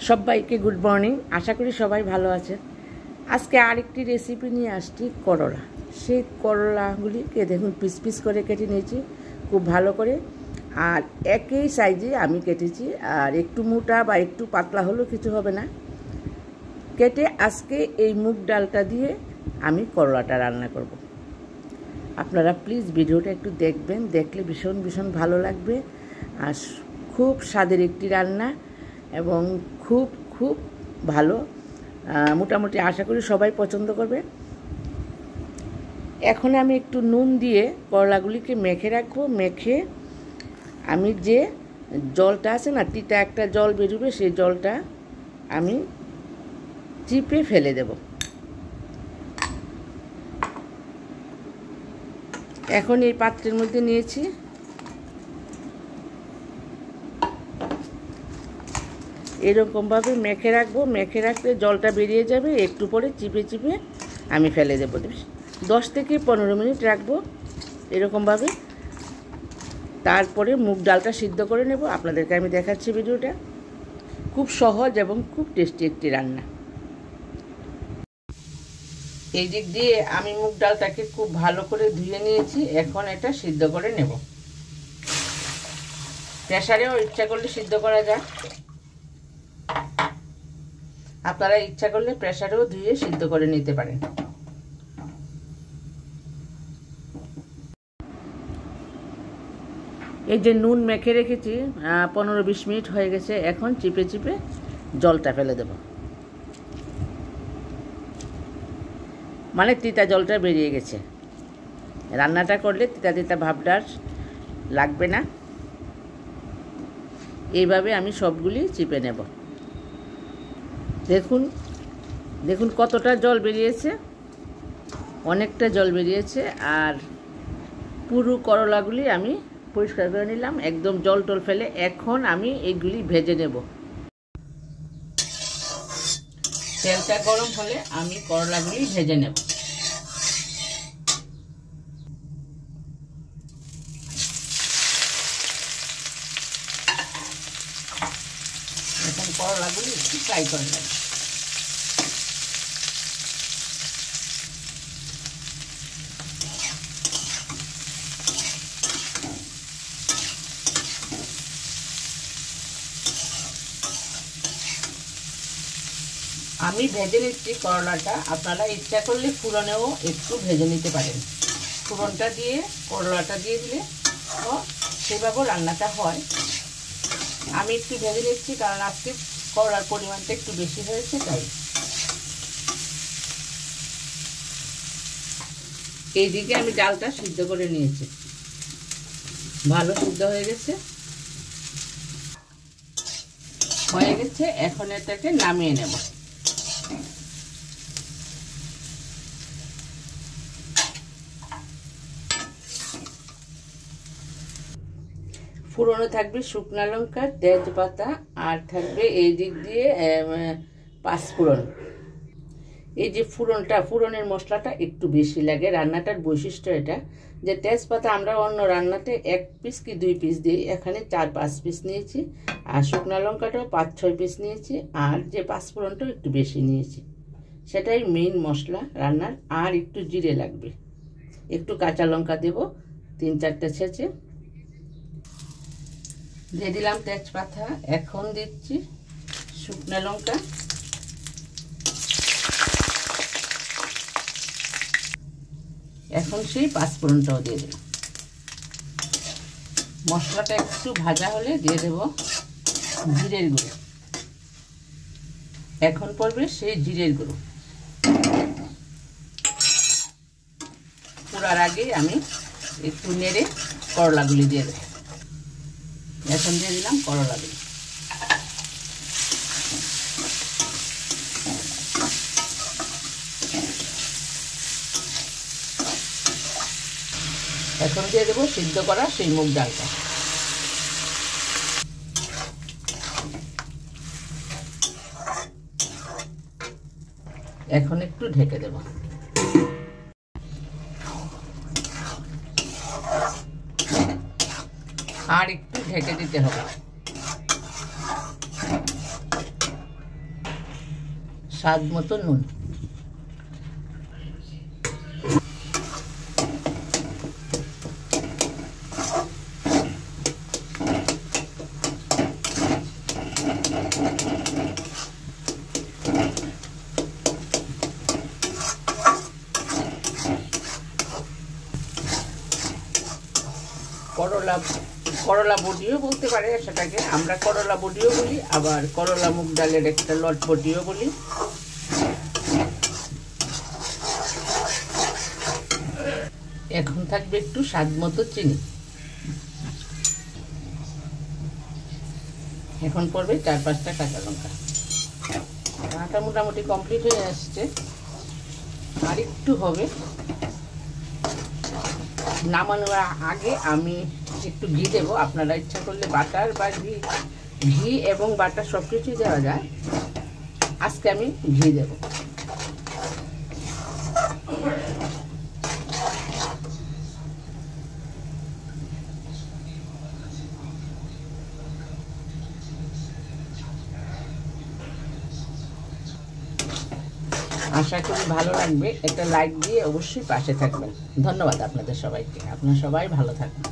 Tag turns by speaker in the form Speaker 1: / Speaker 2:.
Speaker 1: সবাইকে good morning. আশা করি সবাই ভালো আছেন। আজকে আরেকটি রেসিপি নিয়ে আসছি করলা। সেই করলাগুলিকে দেখুন পিস পিস করে কেটে নিয়েছি খুব ভালো করে, আর একই সাইজে আমি কেটেছি। আর একটু মোটা বা একটু পাতলা হলেও কিছু হবে না। কেটে আজকে এই মুগ ডালটা দিয়ে আমি করলাটা রান্না করব। আপনারা প্লিজ ভিডিওটা একটু দেখবেন, দেখলে ভীষণ ভীষণ ভালো লাগবে। আর খুব স্বাদের একটি রান্না এবং খুব খুব ভালো, মোটামুটি আশা করি সবাই পছন্দ করবে। এখন আমি একটু নুন দিয়ে করলাগুলিকে মেখে রাখবো। মেখে আমি যে জলটা আছে না, তিতা একটা জল বেরোবে, সেই জলটা আমি চিপে ফেলে দেব। এখন এই পাত্রের মধ্যে নিয়েছি, এরকমভাবে মেখে রাখবো। মেখে রাখলে জলটা বেরিয়ে যাবে, একটু পরে চিপে চিপে আমি ফেলে দেবো। 10 থেকে 15 মিনিট রাখবো এরকমভাবে। তারপরে মুগ ডালটা সিদ্ধ করে নেব। আপনাদেরকে আমি দেখাচ্ছি ভিডিওটা। খুব সহজ এবং খুব টেস্টি একটি রান্না। এই দিক দিয়ে আমি মুগ ডালটাকে খুব ভালো করে ধুয়ে নিয়েছি। এখন এটা সিদ্ধ করে নেব। প্রেসারেও ইচ্ছা করলে সিদ্ধ করা যায়, আপনারা ইচ্ছা করলে প্রেসারেও ধুয়ে সিদ্ধ করে নিতে পারেন। এই যে নুন মেখে রেখেছি, 15-20 মিনিট হয়ে গেছে। এখন চিপে চিপে জলটা ফেলে দেব, মানে তিতা জলটা বেরিয়ে গেছে। রান্নাটা করলে তিতা তিতা ভাবটা লাগবে না। এইভাবে আমি সবগুলি চিপে নেব। দেখুন দেখুন কতটা জল বেরিয়েছে, অনেকটা জল বেরিয়েছে। আর পুরো করলাগুলি আমি পরিষ্কার করে নিলাম, একদম জল টল ফেলে। এখন আমি এইগুলি ভেজে নেব। তেলটা গরম হলে আমি করলাগুলি ভেজে নেব। এখন করলাগুলি একটু ফ্রাই করে নেব। আমি ভেজে নিচ্ছি করলাটা। আপনারা ইচ্ছা করলে ফুরনেও একটু ভেজে নিতে পারেন। ফুরনটা দিয়ে করলাটা দিয়ে দিলে সেভাবেও রান্নাটা হয়। আমি একটু ভেজে নিচ্ছি কারণ আজকে করলার পরিমাণটা একটু বেশি হয়েছে, তাই। এইদিকে আমি ডালটা সিদ্ধ করে নিয়েছি, ভালো সিদ্ধ হয়ে গেছে। এখন এটাকে নামিয়ে নেব। ফুরনে থাকবে শুকনো লঙ্কা, তেজপাতা, আর থাকবে এই দিক দিয়ে 5 ফোড়ন। এই যে ফুরনের মশলাটা একটু বেশি লাগে। রান্নাটার বৈশিষ্ট্য এটা যে তেজপাতা আমরা অন্য রান্নাতে 1 পিস কি 2 পিস দিই, এখানে 4-5 পিস নিয়েছি। আর শুকনো লঙ্কাটাও 5-6 পিস নিয়েছি। আর যে 5 ফোড়নটাও একটু বেশি নিয়েছি, সেটাই মেইন মশলা রান্নার। আর একটু জিরে লাগবে, একটু কাঁচা লঙ্কা দেব 3-4টে ছেঁচে দিয়ে দিলাম। তেজপাতা, এখন দিচ্ছি শুকনো লঙ্কা, এখন সেই 5 ফোড়নটাও দিয়ে দিলাম। মশলাটা একটু ভাজা হলে দিয়ে দেব জিরের গুঁড়ো। এখন পড়বে সেই জিরের গুঁড়ো। পুরার আগে আমি একটু নেড়ে করলাগুলি দিয়ে দেব। এখন দিয়ে দিলাম করলাগুলি। এখন দিয়ে দেবো সিদ্ধ করা সেই মুগ ডালটা। এখন একটু ঢেকে দেব। আর একটু ঢেকে দিতে হবে। স্বাদ মতো নুন। করলা বডিও বলতে পারে সেটাকে, আমরা করলা বডিও বলি, আবার করলা মুগ ডালের একটা লট বডিও বলি। এখন থাকবে একটু স্বাদ মতো চিনি। এখন পড়বে 4-5টা কাঁচা লঙ্কা। আটা মোটামুটি কমপ্লিট হয়ে আসছে, আর একটু হবে। নামানোর আগে আমি একটু ঘি দেবো। আপনারা ইচ্ছা করলে বাটার বা ঘি এবং বাটার সব কিছুই দেওয়া যায়। আজকে আমি ঘি দেব। আশা করি ভালো লাগবে। একটা লাইক দিয়ে অবশ্যই পাশে থাকবেন। ধন্যবাদ আপনাদের সবাইকে। আপনারা সবাই ভালো থাকবেন।